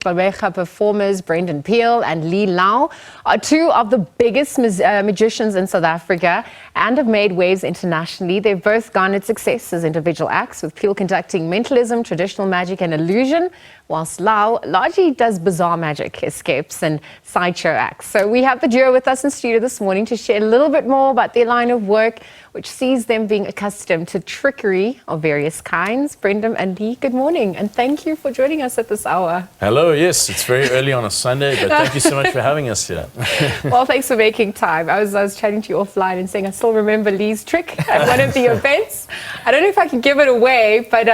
Gqeberha performers Brendon and Lee Lau are two of the biggest magicians in South Africa and have made waves internationally. They've both garnered success as individual acts, with Peel conducting mentalism, traditional magic and illusion, whilst Lau largely does bizarre magic, escapes and sideshow acts. So we have the duo with us in studio this morning to share a little bit more about their line of work, which sees them being accustomed to trickery of various kinds. Brendon and Lee, good morning, and thank you for joining us at this hour. Hello, yes, it's very early on a Sunday, but thank you so much for having us here. Well, thanks for making time. I was chatting to you offline and saying I still remember Lee's trick at one of the events. I don't know if I can give it away, but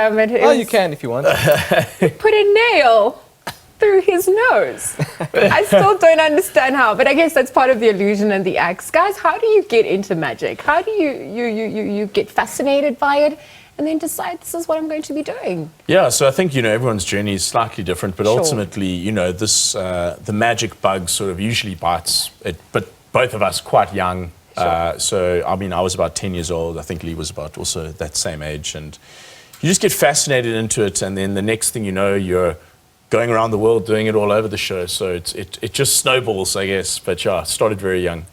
you can if you want. Put a nail through his nose. I still don't understand how, but I guess that's part of the illusion and the acts. Guys, how do you get into magic? How do you get fascinated by it and then decide this is what I'm going to be doing? Yeah, so I think, everyone's journey is slightly different, but ultimately, this the magic bug sort of usually bites it, but both of us quite young. So, I mean, I was about 10 years old. I think Lee was about also that same age. And you just get fascinated into it, and then the next thing you know, you're going around the world doing it all over the show. So it just snowballs, I guess. But yeah, started very young.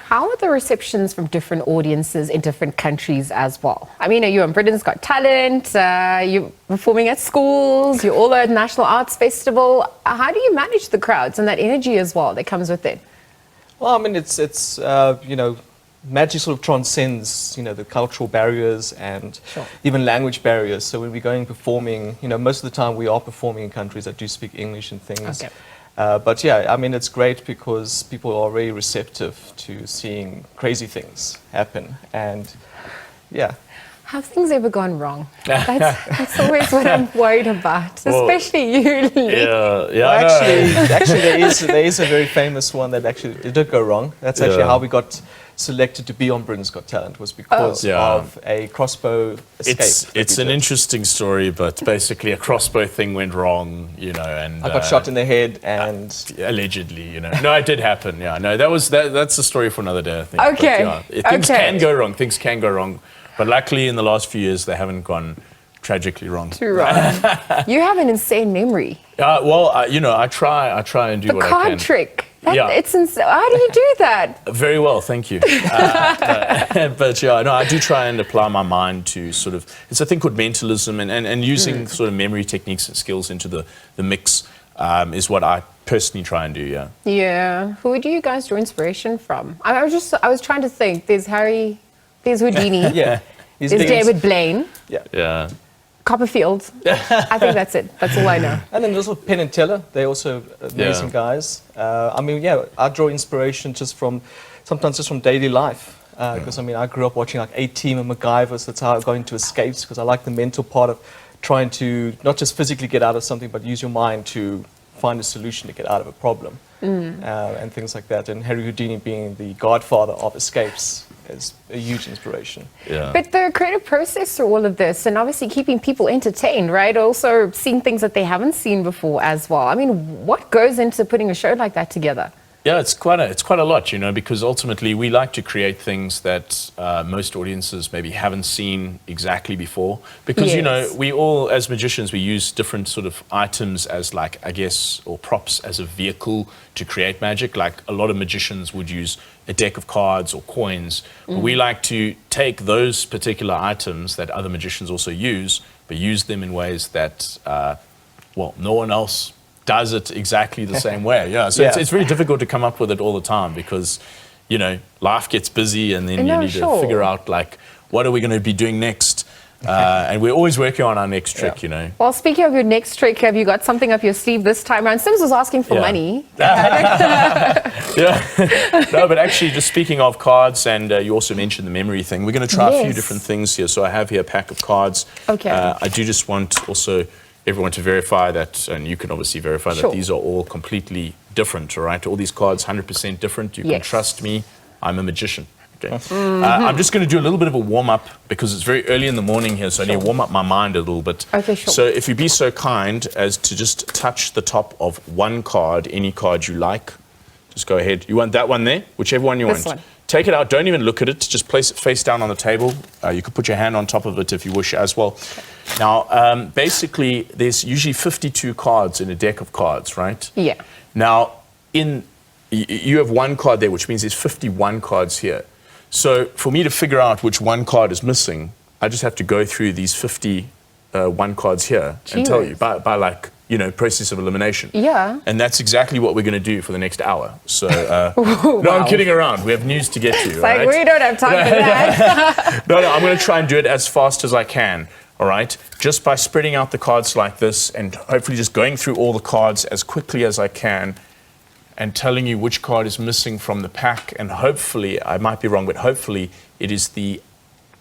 How are the receptions from different audiences in different countries as well? I mean, you're on Britain's Got Talent, you're performing at schools, you're all at National Arts Festival. How do you manage the crowds and that energy as well that comes with it? Well, I mean, it's magic sort of transcends, the cultural barriers and even language barriers. So when we're going performing, most of the time we are performing in countries that do speak English and things. Okay. But yeah, I mean, it's great because people are very receptive to seeing crazy things happen. And yeah. Have things ever gone wrong? That's always what I'm worried about, especially you, Lee. Yeah, well, actually there is a very famous one that actually it did go wrong. That's actually how we got selected to be on Britain's Got Talent, was because of a crossbow escape. It's an interesting story, but basically a crossbow thing went wrong, and I got shot in the head and allegedly, No, it did happen. Yeah, no, that's a story for another day, I think. Okay. But, things can go wrong. Things can go wrong. But luckily, in the last few years, they haven't gone tragically wrong. Too wrong. You have an insane memory. I try and do what I can. The card trick. It's insane. How do you do that? Very well, thank you. But I do try and apply my mind to sort of, it's a thing called mentalism, and using sort of memory techniques and skills into the mix is what I personally try and do, Yeah. Who do you guys draw inspiration from? I was trying to think. There's Houdini. There's David Blaine. Yeah. Copperfield. I think that's it. That's all I know. And then there's also Penn and Teller. They're also amazing guys. I draw inspiration sometimes just from daily life. Because I grew up watching like A-Team and MacGyver, so that's how I got into escapes, because I like the mental part of trying to not just physically get out of something, but use your mind to find a solution to get out of a problem. And things like that. And Harry Houdini being the godfather of escapes is a huge inspiration. Yeah. But the creative process through all of this, and obviously keeping people entertained, right? Also seeing things that they haven't seen before as well. I mean, what goes into putting a show like that together? Yeah, it's quite a lot, because ultimately we like to create things that most audiences maybe haven't seen exactly before. Because, we all, as magicians, we use different sort of items as or props as a vehicle to create magic. Like a lot of magicians would use a deck of cards or coins. We like to take those particular items that other magicians also use, but use them in ways that, no one else does it exactly the same way. It's very difficult to come up with it all the time because, life gets busy and then you need to figure out what are we going to be doing next? And we're always working on our next trick, Well, speaking of your next trick, have you got something up your sleeve this time around? Sims was asking for money. No, but actually, just speaking of cards, and you also mentioned the memory thing, we're going to try a few different things here. So I have here a pack of cards. Okay. I do just want also everyone to verify that, and you can obviously verify that these are all completely different, all right? All these cards, 100% different. You can trust me. I'm a magician. Okay. I'm just going to do a little bit of a warm-up because it's very early in the morning here, so I need to warm up my mind a little bit. Okay, sure. So if you'd be so kind as to just touch the top of one card, any card you like, just go ahead. You want that one there? Whichever one you want. This one. take it out. Don't even look at it. Just place it face down on the table. You could put your hand on top of it if you wish as well. Now, basically, there's usually 52 cards in a deck of cards, right? Yeah. Now, you have one card there, which means there's 51 cards here. So for me to figure out which one card is missing, I just have to go through these 51 cards here and tell you by like, process of elimination. Yeah. And that's exactly what we're going to do for the next hour. So, no, I'm kidding around. We have news to get to. It's like, we don't have time for that. No, I'm going to try and do it as fast as I can. All right, just by spreading out the cards like this and hopefully just going through all the cards as quickly as I can and telling you which card is missing from the pack. And hopefully, I might be wrong, but hopefully it is the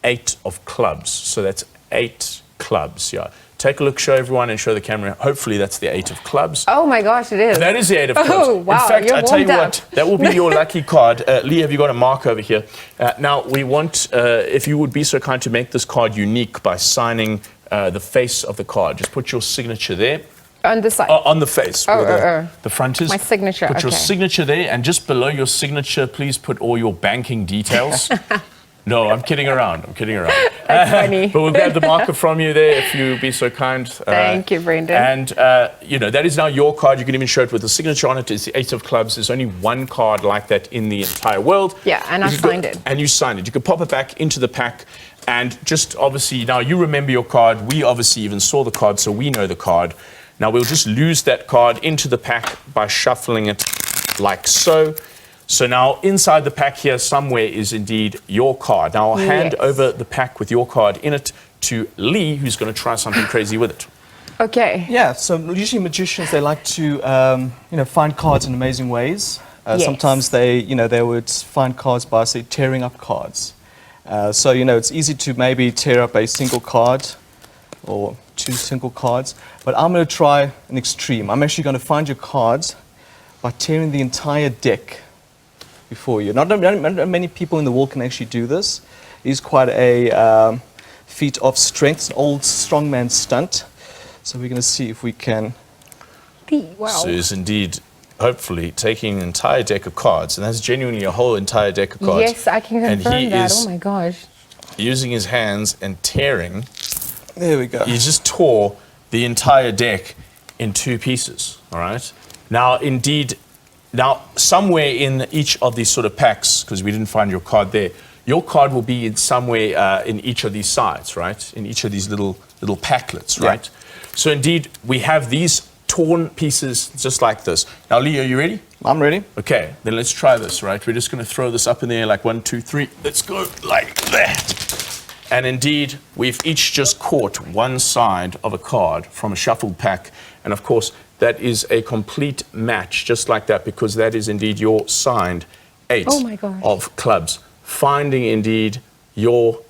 8 of clubs. So that's 8 clubs, yeah. Take a look, show everyone and show the camera. Hopefully that's the 8 of clubs. Oh my gosh, it is. That is the 8 of clubs. Oh, wow, in fact, you're I tell you warmed what, that will be your lucky card. Lee, have you got a mark over here? Now, we want, if you would be so kind to make this card unique by signing the face of the card. Just put your signature there. On the side? On the face, where the front is. My signature, Put your signature there, and just below your signature, please put all your banking details. No, I'm kidding around. That's funny. But we'll grab the marker from you there if you be so kind. Thank you, Brendon. And, that is now your card. You can even show it with a signature on it. It's the 8 of clubs. There's only one card like that in the entire world. Yeah, and I signed it. And you signed it. You could pop it back into the pack. And just obviously, now you remember your card. We obviously even saw the card, so we know the card. Now we'll just lose that card into the pack by shuffling it like so. So now inside the pack here somewhere is indeed your card. Now I'll hand over the pack with your card in it to Lee, who's going to try something crazy with it. Okay. Yeah, so usually magicians, they like to, find cards in amazing ways. Sometimes they would find cards by, say, tearing up cards. So, it's easy to maybe tear up a single card or 2 single cards. But I'm going to try an extreme. I'm actually going to find your cards by tearing the entire deck before you. Not many people in the world can actually do this. It is quite a feat of strength, an old strongman stunt. So we're going to see if we can. Wow. So it's indeed, hopefully, taking an entire deck of cards, and that's genuinely a whole entire deck of cards. Yes, I can confirm that. Oh my gosh. Using his hands and tearing. There we go. He just tore the entire deck in 2 pieces, all right? Now, somewhere in each of these sort of packs, because we didn't find your card there, your card will be in somewhere in each of these sides, right? In each of these little packlets, right? Yeah. So indeed, we have these torn pieces just like this. Now, Lee, are you ready? I'm ready. Okay, then let's try this, right? We're just going to throw this up in the air like 1, 2, 3. Let's go like that. And indeed, we've each just caught one side of a card from a shuffled pack. And of course, that is a complete match, just like that, because that is indeed your signed 8 of clubs. Finding indeed your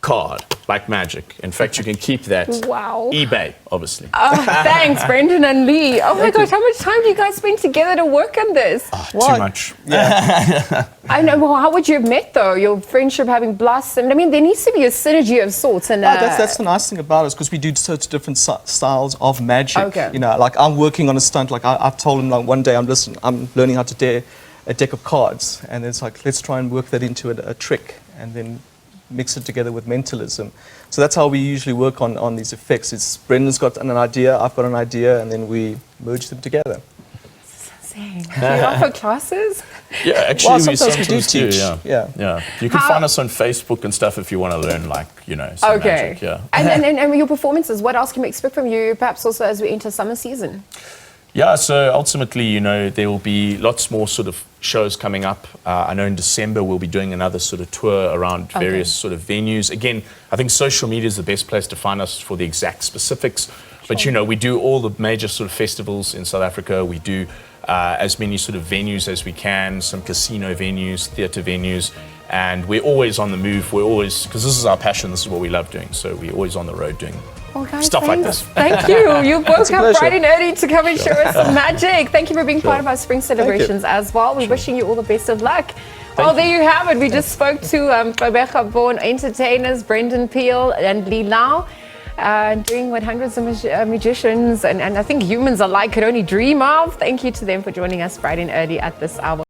card like magic. In fact, you can keep that. Wow. eBay, obviously. Thanks, Brendon and Lee. Oh my gosh, how much time do you guys spend together to work on this? Too much. Yeah. I know. Well, how would you have met though? Your friendship having blossomed. I mean, there needs to be a synergy of sorts. And that's the nice thing about it, because we do such different styles of magic. Okay. Like I'm working on a stunt. Like I've told him, like one day I'm learning how to tear a deck of cards, and it's like let's try and work that into a trick, and then mix it together with mentalism. So that's how we usually work on these effects. It's Brendon's got an idea, I've got an idea, and then we merge them together. Do you offer classes? Yeah, actually, we sometimes do teach. Yeah. You can find us on Facebook and stuff if you want to learn, some magic. Yeah. And your performances, what else can we expect from you, perhaps also as we enter summer season? Yeah, so ultimately, there will be lots more sort of shows coming up. I know in December we'll be doing another sort of tour around various sort of venues. Again, I think social media is the best place to find us for the exact specifics. But, we do all the major sort of festivals in South Africa. We do as many sort of venues as we can, some casino venues, theatre venues. And we're always on the move. We're always, because this is our passion, this is what we love doing. So we're always on the road doing stuff like this. Thank you. You woke up bright and early to come and show us some magic. Thank you for being part of our spring celebrations as well. We're wishing you all the best of luck. There you have it. We just spoke to Gqeberha born entertainers Brendon Peel and Lee Lau, doing what hundreds of magicians and I think humans alike could only dream of. Thank you to them for joining us bright and early at this hour.